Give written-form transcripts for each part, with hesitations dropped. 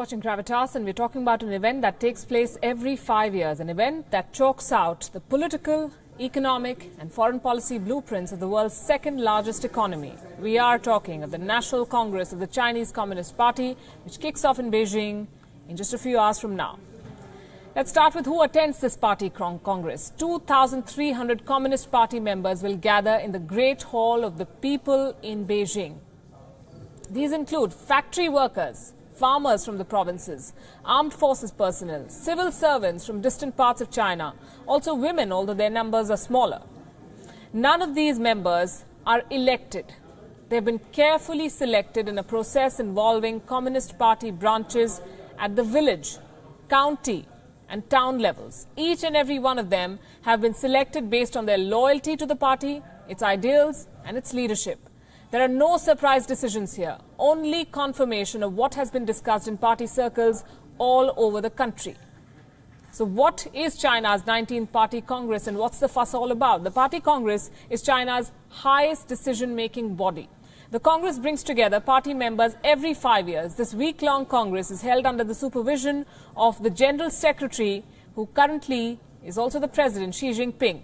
watching Gravitas, and we're talking about an event that takes place every 5 years, an event that chalks out the political, economic and foreign policy blueprints of the world's second largest economy. We are talking of the National Congress of the Chinese Communist Party, which kicks off in Beijing in just a few hours from now. Let's start with who attends this party congress. 2,300 Communist Party members will gather in the Great Hall of the People in Beijing. These include factory workers, farmers from the provinces, armed forces personnel, civil servants from distant parts of China, also women, although their numbers are smaller. None of these members are elected. They have been carefully selected in a process involving Communist Party branches at the village, county and town levels. Each and every one of them have been selected based on their loyalty to the party, its ideals and its leadership. There are no surprise decisions here, only confirmation of what has been discussed in party circles all over the country. So what is China's 19th Party Congress and what's the fuss all about? The Party Congress is China's highest decision-making body. The Congress brings together party members every 5 years. This week-long Congress is held under the supervision of the General Secretary, who currently is also the President, Xi Jinping.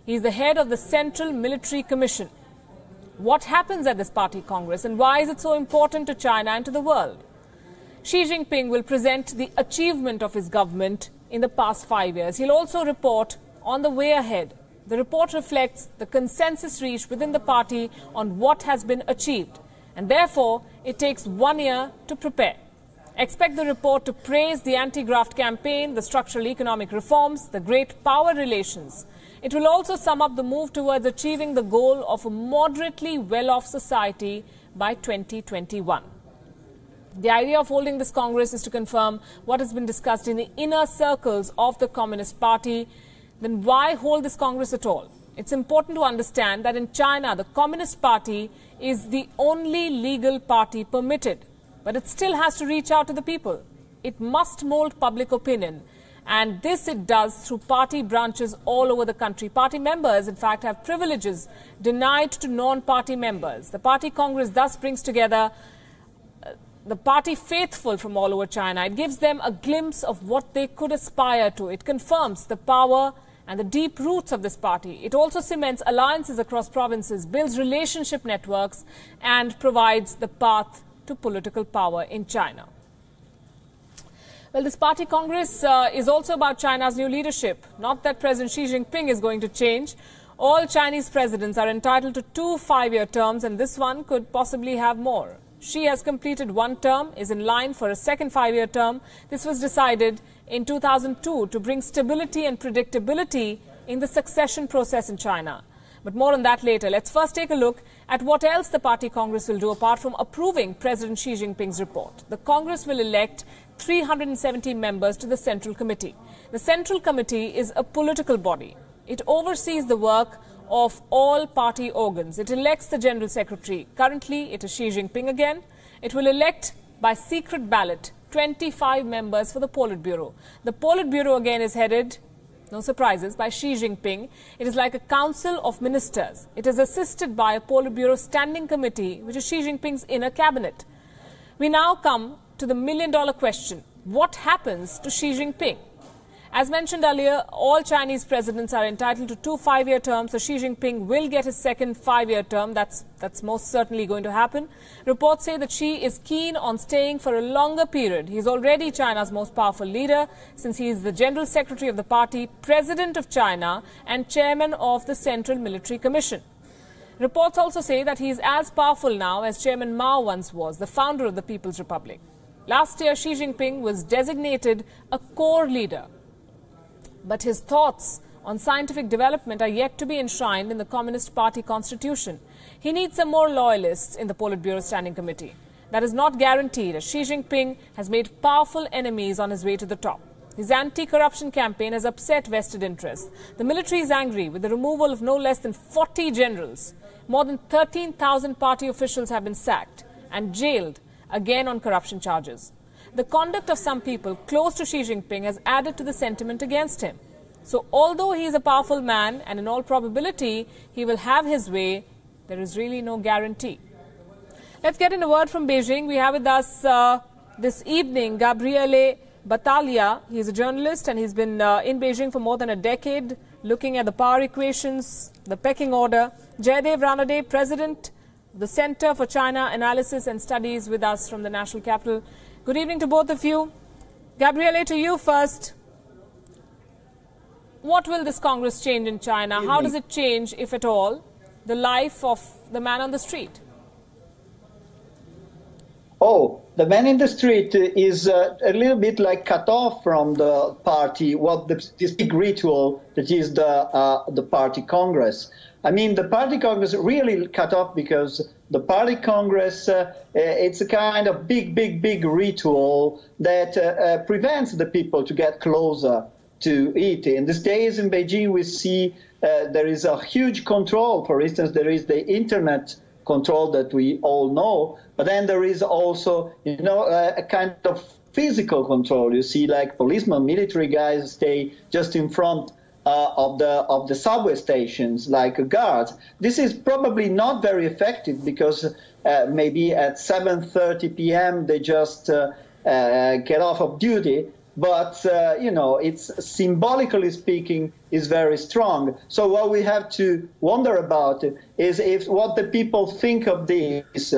He is the head of the Central Military Commission. What happens at this party congress and why is it so important to China and to the world? Xi Jinping will present the achievement of his government in the past 5 years. He'll also report on the way ahead. The report reflects the consensus reached within the party on what has been achieved, and therefore it takes 1 year to prepare. Expect the report to praise the anti-graft campaign, the structural economic reforms, the great power relations. It will also sum up the move towards achieving the goal of a moderately well-off society by 2021. The idea of holding this Congress is to confirm what has been discussed in the inner circles of the Communist Party. Then why hold this Congress at all? It's important to understand that in China, the Communist Party is the only legal party permitted, but it still has to reach out to the people. It must mold public opinion. And this it does through party branches all over the country. Party members, in fact, have privileges denied to non-party members. The Party Congress thus brings together the party faithful from all over China. It gives them a glimpse of what they could aspire to. It confirms the power and the deep roots of this party. It also cements alliances across provinces, builds relationship networks, and provides the path to political power in China. Well, this party congress is also about China's new leadership. Not that President Xi Jinping is going to change. All Chinese presidents are entitled to 2 5-year terms, and this one could possibly have more. Xi has completed 1 term, is in line for a second 5-year term. This was decided in 2002 to bring stability and predictability in the succession process in China. But more on that later. Let's first take a look at what else the Party Congress will do apart from approving President Xi Jinping's report. The Congress will elect 370 members to the Central Committee. The Central Committee is a political body. It oversees the work of all party organs. It elects the General Secretary. Currently, it is Xi Jinping again. It will elect by secret ballot 25 members for the Politburo. The Politburo again is headed, no surprises, by Xi Jinping. It is like a council of ministers. It is assisted by a Politburo standing committee, which is Xi Jinping's inner cabinet. We now come to the million-dollar question. What happens to Xi Jinping? As mentioned earlier, all Chinese presidents are entitled to 2 5-year terms, so Xi Jinping will get his second 5-year term. That's most certainly going to happen. Reports say that Xi is keen on staying for a longer period. He is already China's most powerful leader, since he is the General Secretary of the party, President of China, and Chairman of the Central Military Commission. Reports also say that he is as powerful now as Chairman Mao once was, the founder of the People's Republic. Last year, Xi Jinping was designated a core leader. But his thoughts on scientific development are yet to be enshrined in the Communist Party constitution. He needs some more loyalists in the Politburo Standing Committee. That is not guaranteed, as Xi Jinping has made powerful enemies on his way to the top. His anti-corruption campaign has upset vested interests. The military is angry with the removal of no less than 40 generals. More than 13,000 party officials have been sacked and jailed, again on corruption charges. The conduct of some people close to Xi Jinping has added to the sentiment against him. So although he is a powerful man and in all probability he will have his way, there is really no guarantee. Let's get in a word from Beijing. We have with us this evening Gabriele Battaglia. He's a journalist and he's been in Beijing for more than a decade, looking at the power equations, the pecking order. Jaidev Ranade, President of the Center for China Analysis and Studies, with us from the national capital. Good evening to both of you. Gabriele, to you first. What will this Congress change in China? How does it change, if at all, the life of the man on the street? Oh, the man in the street is a little bit like cut off from the party, this big ritual that is the party Congress. I mean, the party Congress really cut off because the party Congress, it's a kind of big ritual that prevents the people to get closer to it. In these days in Beijing, we see there is a huge control. For instance, there is the internet control that we all know, but then there is also, a kind of physical control. You see, like policemen, military guys stay just in front of the subway stations, like guards. This is probably not very effective because maybe at 7:30 p.m. they just get off of duty. But, it's symbolically speaking is very strong. So what we have to wonder about is if what the people think of this.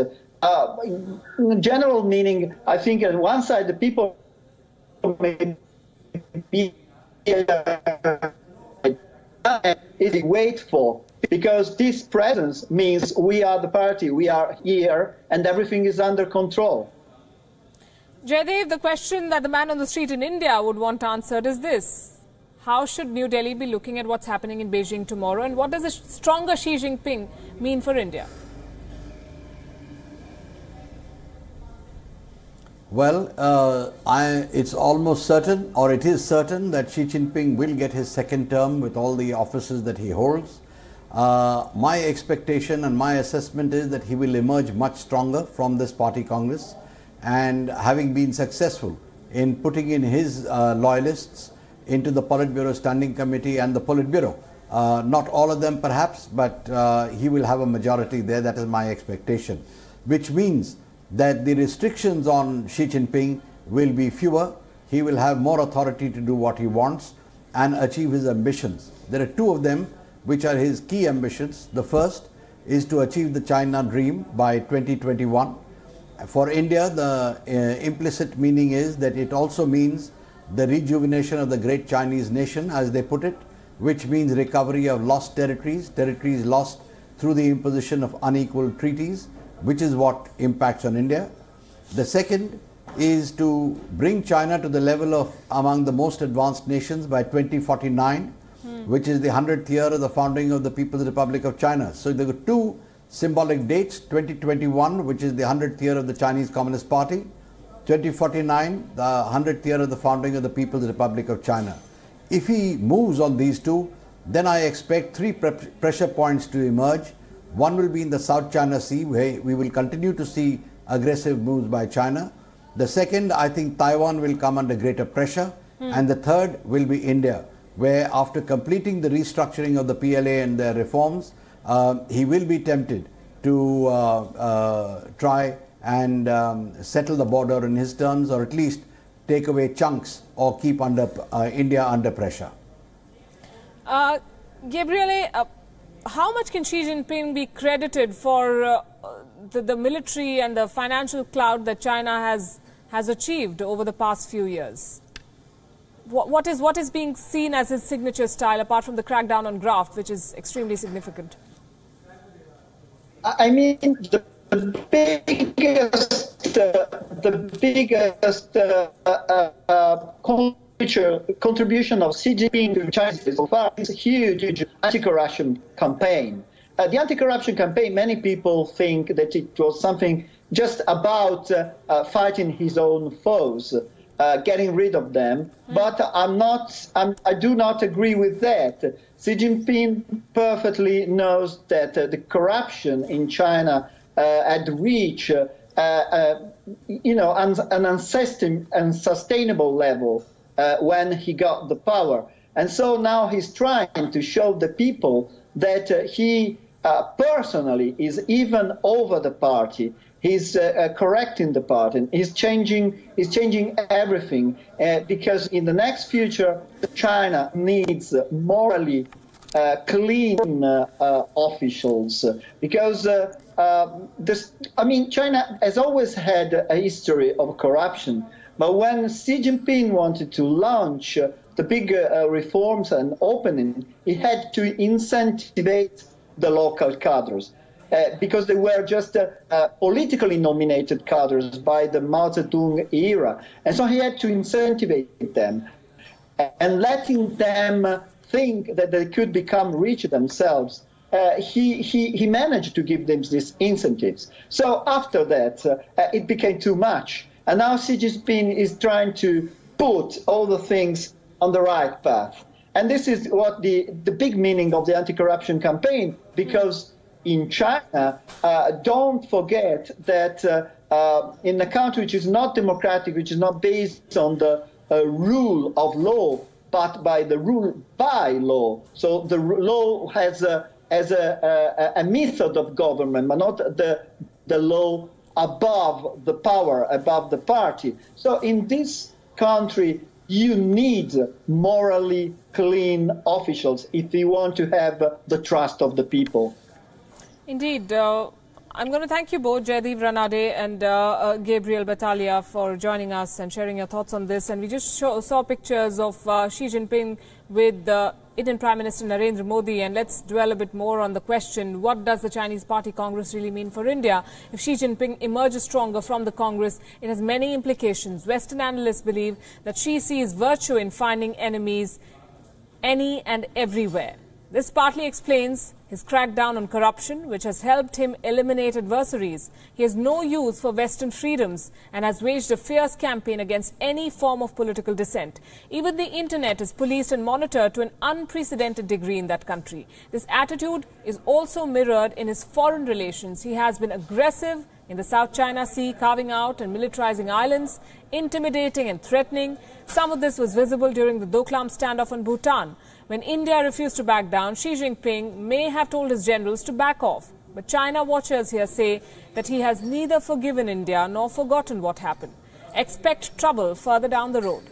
General meaning, I think on one side the people may be is wait for, because this presence means we are the party, we are here, and everything is under control. Jaidev, the question that the man on the street in India would want answered is this: how should New Delhi be looking at what's happening in Beijing tomorrow, and what does a stronger Xi Jinping mean for India? Well, it's almost certain, or it is certain, that Xi Jinping will get his second term with all the offices that he holds. My expectation and my assessment is that he will emerge much stronger from this party Congress, and having been successful in putting in his loyalists into the Politburo Standing Committee and the Politburo. Not all of them perhaps, but he will have a majority there. That is my expectation, which means that the restrictions on Xi Jinping will be fewer. He will have more authority to do what he wants and achieve his ambitions. There are two of them which are his key ambitions. The first is to achieve the China dream by 2021. For India, the implicit meaning is that it also means the rejuvenation of the great Chinese nation, as they put it, which means recovery of lost territories, territories lost through the imposition of unequal treaties, which is what impacts on India. The second is to bring China to the level of among the most advanced nations by 2049, which is the 100th year of the founding of the People's Republic of China. So there were two symbolic dates: 2021, which is the 100th year of the Chinese Communist Party; 2049, the 100th year of the founding of the People's Republic of China. If he moves on these two, then I expect three pressure points to emerge. One will be in the South China Sea, where we will continue to see aggressive moves by China. The second, I think Taiwan will come under greater pressure. And the third will be India, where after completing the restructuring of the PLA and their reforms, he will be tempted to try and settle the border in his terms, or at least take away chunks or keep India under pressure. Gabriele, how much can Xi Jinping be credited for the military and the financial clout that China has achieved over the past few years? What is being seen as his signature style, apart from the crackdown on graft, which is extremely significant? I mean, the biggest contribution of Xi Jinping to China so far is a huge anti-corruption campaign. The anti-corruption campaign, many people think that it was something just about fighting his own foes, getting rid of them. But I do not agree with that. Xi Jinping perfectly knows that the corruption in China had reached an unsustainable level when he got the power. And so now he's trying to show the people that he personally is even over the party. He's correcting the party, and he's changing everything because in the next future, China needs morally clean officials because China has always had a history of corruption. But when Xi Jinping wanted to launch the big reforms and opening, he had to incentivize the local cadres. Because they were just politically nominated cadres by the Mao Zedong era. And so he had to incentivize them and letting them think that they could become rich themselves. He managed to give them these incentives. So after that, it became too much. And now Xi Jinping is trying to put all the things on the right path. And this is what the big meaning of the anti-corruption campaign, because in China, don't forget that in a country which is not democratic, which is not based on the rule of law, but by the rule by law. So the law has a method of government, but not the law above the power, above the party. So in this country, you need morally clean officials if you want to have the trust of the people. Indeed. I'm going to thank you both, Jaideep Ranade and Gabriel Battaglia, for joining us and sharing your thoughts on this. And we just saw pictures of Xi Jinping with Indian Prime Minister Narendra Modi. And let's dwell a bit more on the question, what does the Chinese Party Congress really mean for India? If Xi Jinping emerges stronger from the Congress, it has many implications. Western analysts believe that Xi sees virtue in finding enemies any and everywhere. This partly explains his crackdown on corruption, which has helped him eliminate adversaries. He has no use for Western freedoms and has waged a fierce campaign against any form of political dissent. Even the internet is policed and monitored to an unprecedented degree in that country. This attitude is also mirrored in his foreign relations. He has been aggressive in the South China Sea, carving out and militarizing islands, intimidating and threatening. Some of this was visible during the Doklam standoff in Bhutan. When India refused to back down, Xi Jinping may have told his generals to back off. But China watchers here say that he has neither forgiven India nor forgotten what happened. Expect trouble further down the road.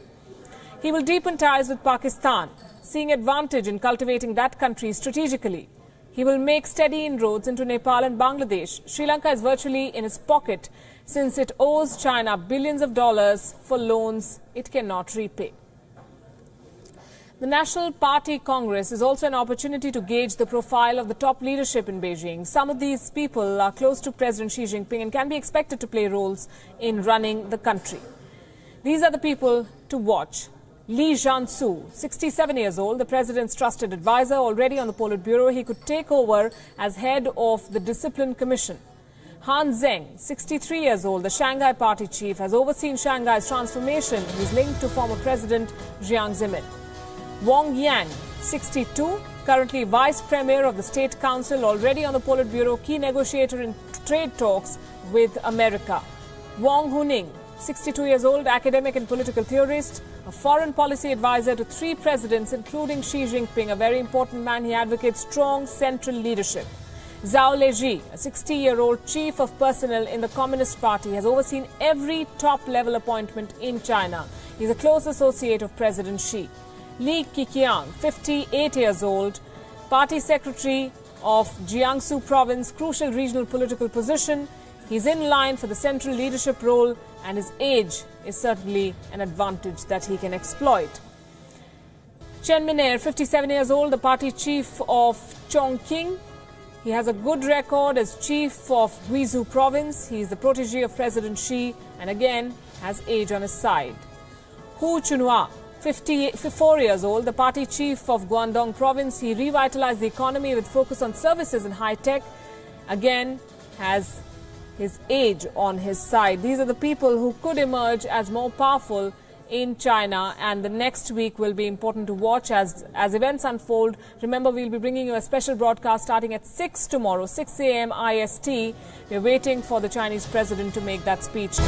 He will deepen ties with Pakistan, seeing advantage in cultivating that country strategically. He will make steady inroads into Nepal and Bangladesh. Sri Lanka is virtually in his pocket since it owes China billions of dollars for loans it cannot repay. The National Party Congress is also an opportunity to gauge the profile of the top leadership in Beijing. Some of these people are close to President Xi Jinping and can be expected to play roles in running the country. These are the people to watch. Li Jiansu, 67 years old, the president's trusted advisor, already on the Politburo. He could take over as head of the Discipline Commission. Han Zheng, 63 years old, the Shanghai party chief, has overseen Shanghai's transformation. He's linked to former President Jiang Zemin. Wang Yang, 62, currently vice premier of the State Council, already on the Politburo, key negotiator in trade talks with America. Wang Huning, 62 years old, academic and political theorist, a foreign policy advisor to 3 presidents, including Xi Jinping, a very important man. He advocates strong central leadership. Zhao Leji, a 60-year-old chief of personnel in the Communist Party, has overseen every top-level appointment in China. He's a close associate of President Xi. Li Keqiang, 58 years old, party secretary of Jiangsu province, crucial regional political position. He's in line for the central leadership role, and his age is certainly an advantage that he can exploit. Chen Miner, 57 years old, the party chief of Chongqing. He has a good record as chief of Guizhou province. He is the protege of President Xi and again has age on his side. Hu Chunhua, 54 years old, the party chief of Guangdong province. He revitalized the economy with focus on services and high-tech. Again, has his age on his side. These are the people who could emerge as more powerful in China, and the next week will be important to watch as events unfold. Remember, we'll be bringing you a special broadcast starting at 6 tomorrow, 6 a.m. IST. We're waiting for the Chinese president to make that speech.